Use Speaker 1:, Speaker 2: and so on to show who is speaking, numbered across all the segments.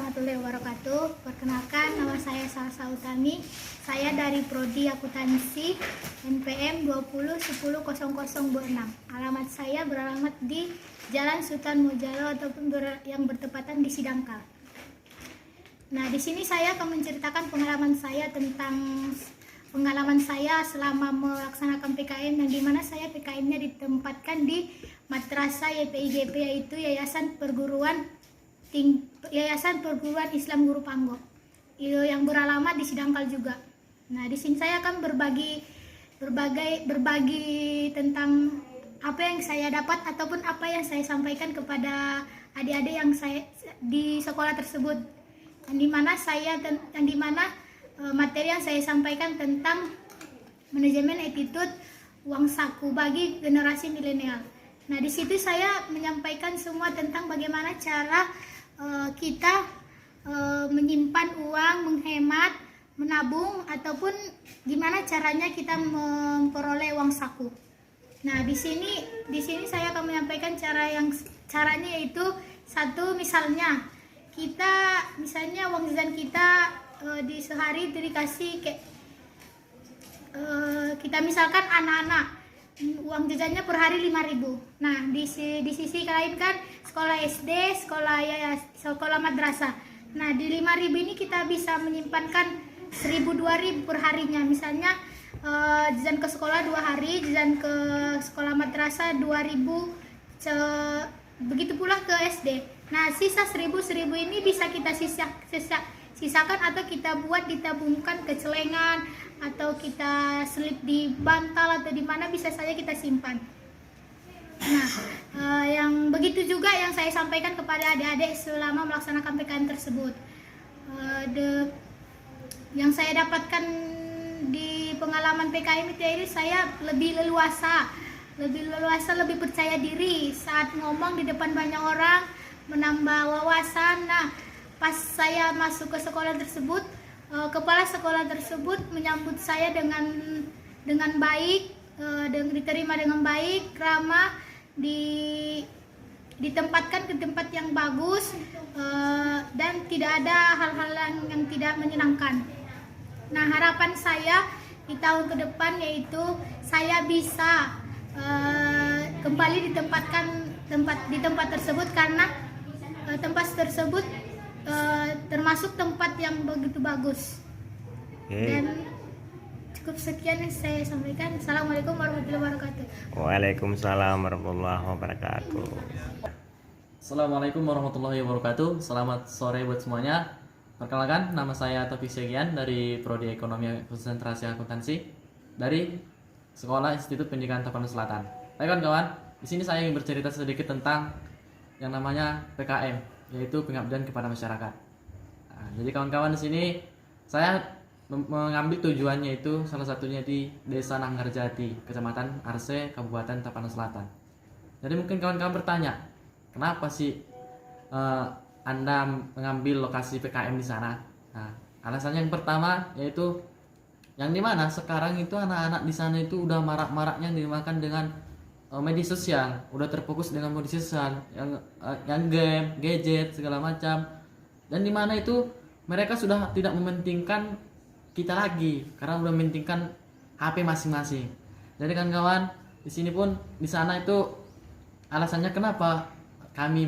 Speaker 1: warahmatullahi wabarakatuh. Perkenalkan, nama saya Salsa Utami. Saya dari Prodi Akuntansi NPM 20100026. Alamat saya beralamat di Jalan Sultan Mojalo ataupun yang bertepatan di Sidangkal. Nah, di sini saya akan menceritakan pengalaman saya selama melaksanakan PKM, yang dimana saya PKM-nya ditempatkan di Madrasah YPIGP, yaitu Yayasan Perguruan Islam Guru Panggo, yang beralamat di Sidangkal juga. Nah, di sini saya akan berbagi tentang apa yang saya dapat ataupun apa yang saya sampaikan kepada adik-adik yang saya di sekolah tersebut. Yang dimana materi yang saya sampaikan tentang manajemen attitude uang saku bagi generasi milenial. Nah, di situ saya menyampaikan semua tentang bagaimana cara kita menyimpan uang, menghemat, menabung, ataupun gimana caranya kita memperoleh uang saku. Nah, di sini saya akan menyampaikan caranya, yaitu satu, misalnya uang jajan kita di sehari itu dikasih kita misalkan anak-anak uang jajannya per hari 5.000. Nah, di sisi lain kan sekolah SD, sekolah madrasah. Nah, di 5.000 ini kita bisa menyimpankan 1.000-2.000 per harinya. Misalnya jajan ke sekolah 2 hari, jajan ke sekolah madrasah 2.000, begitu pula ke SD. Nah, sisa 1.000 ini bisa kita sisakan atau kita buat ditabungkan ke celengan, atau kita selip di bantal, atau di mana bisa saja kita simpan. Nah, yang begitu juga yang saya sampaikan kepada adik-adik selama melaksanakan PKM tersebut. Yang saya dapatkan di pengalaman PKM itu, saya lebih leluasa, lebih percaya diri saat ngomong di depan banyak orang, menambah wawasan. Nah, pas saya masuk ke sekolah tersebut, kepala sekolah tersebut menyambut saya dengan baik, diterima dengan baik, ramah, ditempatkan ke tempat yang bagus, dan tidak ada hal-hal yang tidak menyenangkan. Nah, harapan saya di tahun ke depan yaitu saya bisa kembali di tempat tersebut, karena tempat tersebut termasuk tempat yang begitu bagus. Dan cukup sekian yang saya sampaikan. Assalamualaikum warahmatullahi wabarakatuh.
Speaker 2: Waalaikumsalam warahmatullahi wabarakatuh.
Speaker 3: Assalamualaikum warahmatullahi wabarakatuh. Selamat sore buat semuanya. Perkenalkan, nama saya Taufik Segian dari Prodi Ekonomi Konsentrasi Akuntansi dari Sekolah Institut Pendidikan Tapanuli Selatan. Baik kawan-kawan, di sini saya ingin bercerita sedikit tentang yang namanya PKM, yaitu pengabdian kepada masyarakat. Nah, jadi kawan-kawan, di sini saya mengambil tujuannya itu salah satunya di Desa Nanggarjati, Kecamatan Arse, Kabupaten Tapanuli Selatan. Jadi mungkin kawan-kawan bertanya, kenapa sih Anda mengambil lokasi PKM di sana? Nah, alasannya yang pertama yaitu yang dimana sekarang itu anak-anak di sana itu udah marak-maraknya dimakan dengan media sosial, udah terfokus dengan media sosial, yang game, gadget segala macam, dan dimana itu mereka sudah tidak mementingkan kita lagi karena udah mementingkan HP masing-masing. Jadi kan kawan, di sini pun di sana itu alasannya kenapa kami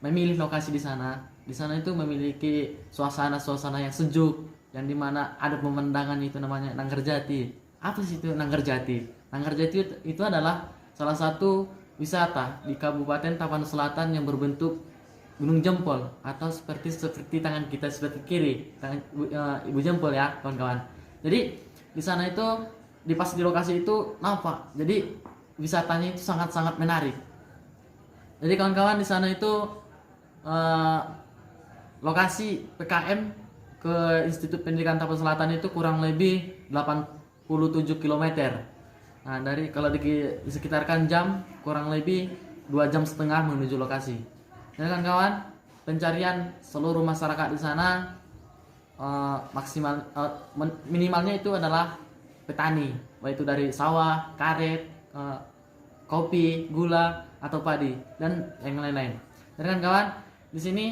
Speaker 3: memilih lokasi di sana. Di sana itu memiliki suasana yang sejuk, yang dimana ada pemandangan itu namanya Nanggarjati. Apa sih itu Nanggarjati? Nanggarjati itu adalah salah satu wisata di Kabupaten Tapanuli Selatan yang berbentuk gunung jempol, atau seperti tangan kita sebelah kiri, tangan ibu jempol ya kawan-kawan. Jadi di sana itu di lokasi itu nampak. Jadi wisatanya itu sangat-sangat menarik. Jadi kawan-kawan, di sana itu lokasi PKM ke Institut Pendidikan Tapanuli Selatan itu kurang lebih 87 km. Nah, kalau disekitarkan jam kurang lebih 2,5 jam menuju lokasi. Dan kawan-kawan, pencarian seluruh masyarakat di sana minimalnya itu adalah petani, baik itu dari sawah, karet, kopi, gula, atau padi, dan yang lain-lain. Dan kawan-kawan, di sini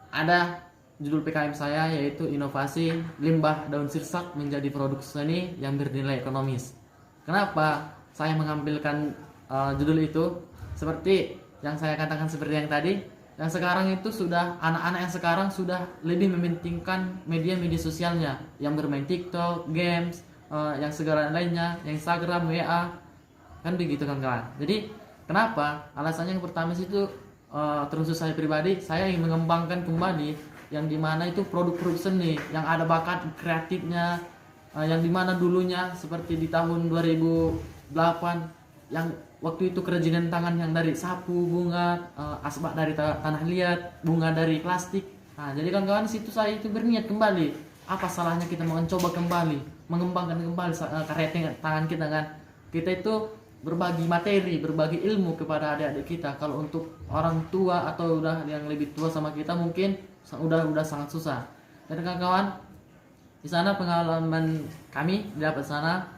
Speaker 3: ada judul PKM saya yaitu inovasi limbah daun sirsak menjadi produk seni yang bernilai ekonomis. Kenapa saya mengambilkan judul itu? Seperti yang saya katakan seperti yang tadi, yang sekarang itu sudah anak-anak yang sekarang sudah lebih mementingkan media-media sosialnya, yang bermain TikTok, games, yang segala lainnya, yang Instagram, WA, kan begitu kan kawan. Jadi kenapa? Alasannya yang pertama itu terkhusus saya pribadi, saya ingin mengembangkan kembali yang dimana itu produk-produk seni yang ada bakat kreatifnya, yang dimana dulunya seperti di tahun 2008 yang waktu itu kerajinan tangan yang dari sapu, bunga, asbak dari tanah liat, bunga dari plastik. Nah, jadi kawan-kawan situ saya itu berniat kembali. Apa salahnya kita mencoba kembali, mengembangkan kembali karya tangan kita kan? Kita itu berbagi materi, berbagi ilmu kepada adik-adik kita. Kalau untuk orang tua atau udah yang lebih tua sama kita mungkin udah sangat susah. Dan kawan-kawan, di sana pengalaman kami dapat sana,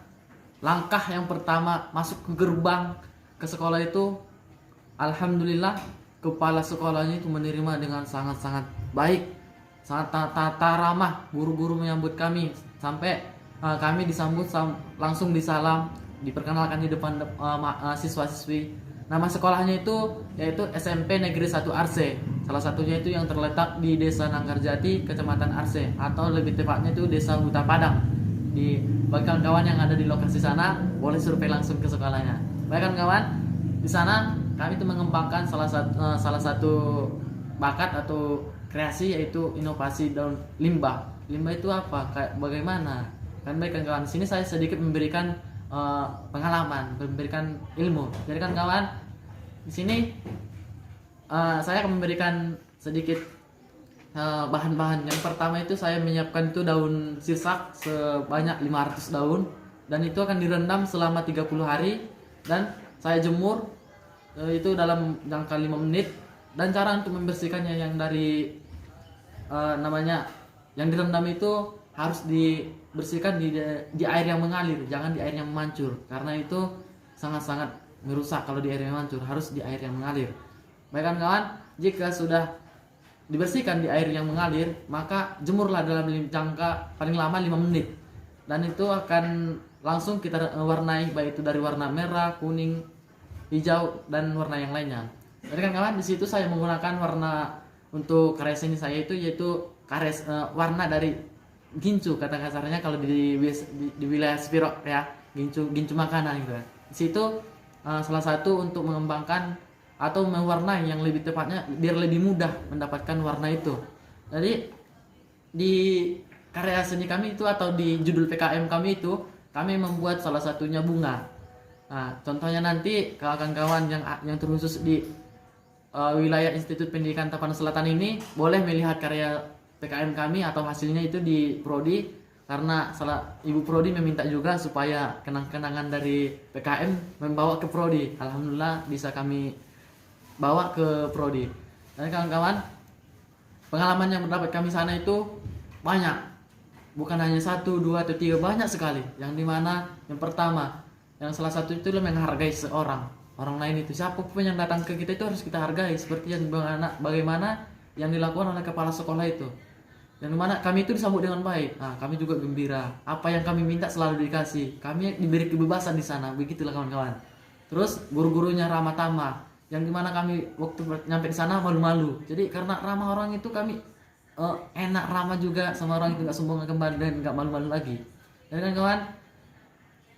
Speaker 3: langkah yang pertama masuk ke gerbang ke sekolah itu, alhamdulillah kepala sekolahnya itu menerima dengan sangat-sangat baik, sangat tata ramah. Guru-guru menyambut kami sampai kami disambut langsung disalam, diperkenalkan di depan siswa-siswi. Nama sekolahnya itu yaitu SMP Negeri 1 Arse. Salah satunya itu yang terletak di Desa Nanggarjati, Kecamatan Arse, atau lebih tepatnya itu Desa Huta Padang. Di bagi kawan-kawan yang ada di lokasi sana boleh survei langsung ke sekolahnya. Baik kawan-kawan, di sana kami itu mengembangkan salah satu bakat atau kreasi yaitu inovasi daun limbah. Limbah itu apa? Kayak bagaimana? Kan baik kawan-kawan, di sini saya sedikit memberikan pengalaman, memberikan ilmu. Jadi kan kawan, di sini saya akan memberikan sedikit bahan-bahan. Yang pertama itu saya menyiapkan itu daun sirsak sebanyak 500 daun, dan itu akan direndam selama 30 hari dan saya jemur itu dalam jangka 5 menit. Dan cara untuk membersihkannya yang dari yang direndam itu harus dibersihkan di air yang mengalir, jangan di air yang memancur, karena itu sangat-sangat merusak. Kalau di air yang memancur, harus di air yang mengalir. Baik kawan, jika sudah dibersihkan di air yang mengalir, maka jemurlah dalam jangka paling lama 5 menit. Dan itu akan langsung kita warnai, baik itu dari warna merah, kuning, hijau, dan warna yang lainnya. Jadi kan kawan, di situ saya menggunakan warna untuk karya seni saya itu yaitu warna dari gincu, kata kasarnya kalau di wilayah Spirok ya, gincu makanan gitu kan. Di situ salah satu untuk mengembangkan atau mewarnai yang lebih tepatnya biar lebih mudah mendapatkan warna itu. Jadi di karya seni kami itu atau di judul PKM kami itu kami membuat salah satunya bunga. Nah, contohnya nanti kawan-kawan yang terkhusus di wilayah Institut Pendidikan Tapanuli Selatan ini boleh melihat karya PKM kami atau hasilnya itu di Prodi, karena Ibu Prodi meminta juga supaya kenang-kenangan dari PKM membawa ke Prodi. Alhamdulillah bisa kami bawa ke Prodi. Dan kawan-kawan, pengalaman yang mendapat kami sana itu banyak, bukan hanya 1, 2, atau 3, banyak sekali. Yang dimana yang pertama, yang salah satu itu menghargai orang lain itu. Siapapun yang datang ke kita itu harus kita hargai, seperti yang bagaimana yang dilakukan oleh kepala sekolah itu. Yang dimana kami itu disambut dengan baik. Nah, kami juga gembira. Apa yang kami minta selalu dikasih. Kami diberi kebebasan di sana. Begitulah kawan-kawan. Terus guru-gurunya ramah tamah. Yang dimana kami waktu nyampe di sana malu-malu. Jadi karena ramah orang itu kami enak ramah juga sama orang itu, nggak sombong kembali dan nggak malu-malu lagi. Jadi kan kawan,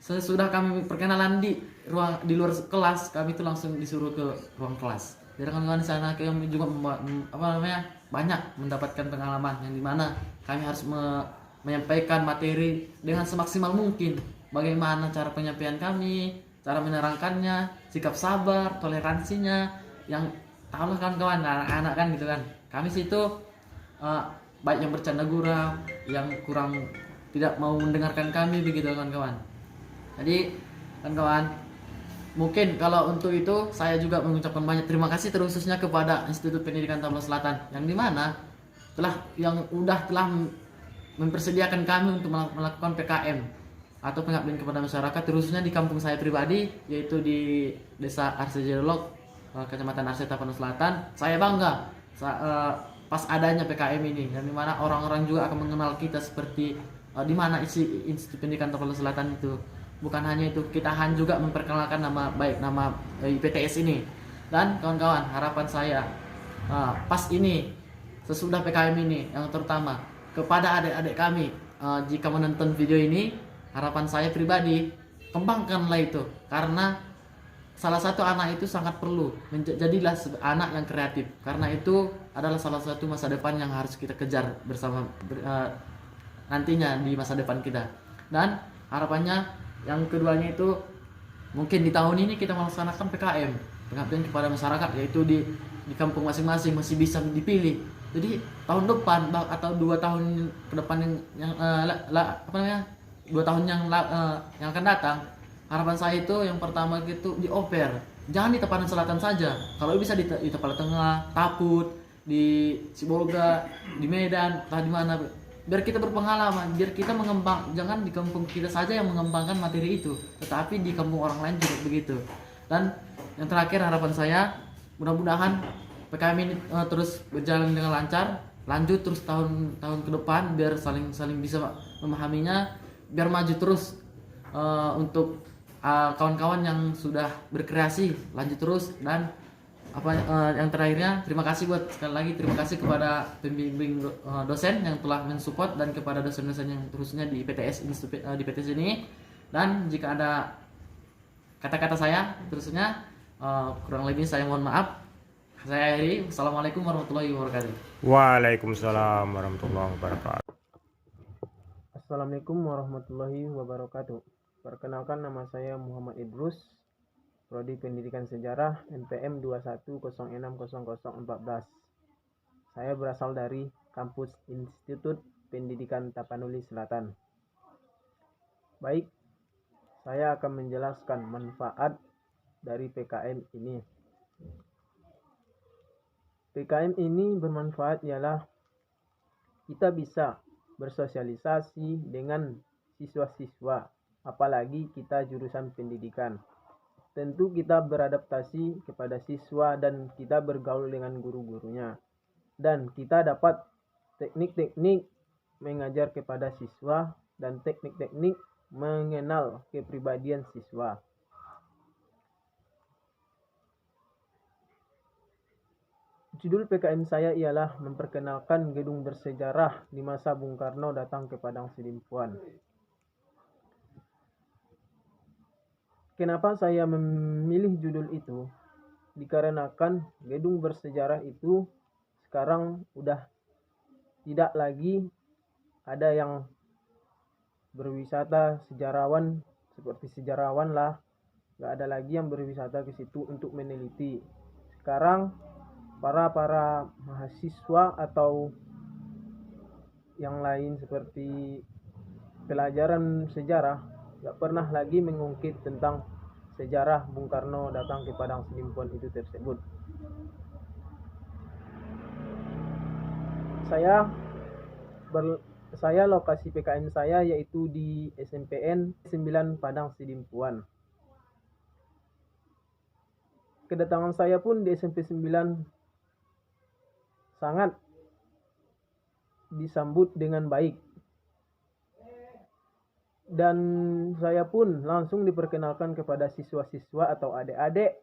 Speaker 3: sesudah kami perkenalan di luar kelas, kami itu langsung disuruh ke ruang kelas. Jadi kawan-kawan di sana kami juga banyak mendapatkan pengalaman yang dimana kami harus menyampaikan materi dengan semaksimal mungkin. Bagaimana cara penyampaian kami, cara menerangkannya, sikap sabar, toleransinya, yang tahulah kawan-kawan anak-anak kan gitu kan. Kami situ baik yang bercanda gurau, yang kurang tidak mau mendengarkan kami, begitu kawan-kawan. Jadi kawan-kawan, mungkin kalau untuk itu saya juga mengucapkan banyak terima kasih terkhususnya kepada Institut Pendidikan Tapanuli Selatan yang dimana telah mempersediakan kami untuk melakukan PKM atau pengabdian kepada masyarakat, terkhususnya di kampung saya pribadi yaitu di Desa Arse Jedolok, Kecamatan Arse Tapanuli Selatan. Saya bangga pas adanya PKM ini, dan dimana orang-orang juga akan mengenal kita seperti di mana isi Institut Pendidikan Tokolo Selatan itu. Bukan hanya itu, kita akan juga memperkenalkan nama baik, nama IPTS ini. Dan kawan-kawan, harapan saya pas ini, sesudah PKM ini, yang terutama kepada adik-adik kami, jika menonton video ini, harapan saya pribadi, kembangkanlah itu, karena salah satu anak itu sangat perlu jadilah anak yang kreatif, karena itu adalah salah satu masa depan yang harus kita kejar bersama nantinya di masa depan kita. Dan harapannya yang keduanya itu, mungkin di tahun ini kita melaksanakan PKM, pengabdian kepada masyarakat, yaitu di kampung masing-masing masih bisa dipilih. Jadi tahun depan atau 2 tahun ke depan yang 2 tahun yang akan datang, harapan saya itu yang pertama itu di Oper, jangan di Tapanan Selatan saja, kalau bisa di Tapala Tengah, Taput, di Sibolga, di Medan, entah di mana, biar kita berpengalaman, biar kita mengembang, jangan di kampung kita saja yang mengembangkan materi itu, tetapi di kampung orang lain juga begitu. Dan yang terakhir, harapan saya mudah-mudahan PKM ini terus berjalan dengan lancar, lanjut terus tahun-tahun ke depan, biar saling bisa memahaminya, biar maju terus untuk kawan-kawan yang sudah berkreasi, lanjut terus. Dan yang terakhirnya, terima kasih sekali lagi terima kasih kepada pembimbing dosen yang telah mensupport, dan kepada dosen-dosen yang terusnya di PTS di PTS ini. Dan jika ada kata-kata saya terusnya kurang lebih saya mohon maaf. Saya akhiri. Wassalamualaikum warahmatullahi wabarakatuh.
Speaker 2: Waalaikumsalam warahmatullahi wabarakatuh.
Speaker 4: Assalamualaikum warahmatullahi wabarakatuh. Perkenalkan, nama saya Muhammad Idrus, Prodi Pendidikan Sejarah NPM 21060014. Saya berasal dari kampus Institut Pendidikan Tapanuli Selatan. Baik, saya akan menjelaskan manfaat dari PKM ini. PKM ini bermanfaat ialah kita bisa bersosialisasi dengan siswa-siswa, apalagi kita jurusan pendidikan. Tentu kita beradaptasi kepada siswa dan kita bergaul dengan guru-gurunya. Dan kita dapat teknik-teknik mengajar kepada siswa dan teknik-teknik mengenal kepribadian siswa. Judul PKM saya ialah memperkenalkan gedung bersejarah di masa Bung Karno datang ke Padang Sidimpuan. Kenapa saya memilih judul itu? Dikarenakan gedung bersejarah itu sekarang udah tidak lagi ada yang berwisata sejarawan, seperti sejarawan lah, nggak ada lagi yang berwisata ke situ untuk meneliti. Sekarang para mahasiswa atau yang lain seperti pelajaran sejarah gak pernah lagi mengungkit tentang sejarah Bung Karno datang ke Padang Sidimpuan itu tersebut. Saya lokasi PKM saya yaitu di SMPN 9 Padang Sidimpuan. Kedatangan saya pun di SMP 9 sangat disambut dengan baik. Dan saya pun langsung diperkenalkan kepada siswa-siswa atau adik-adik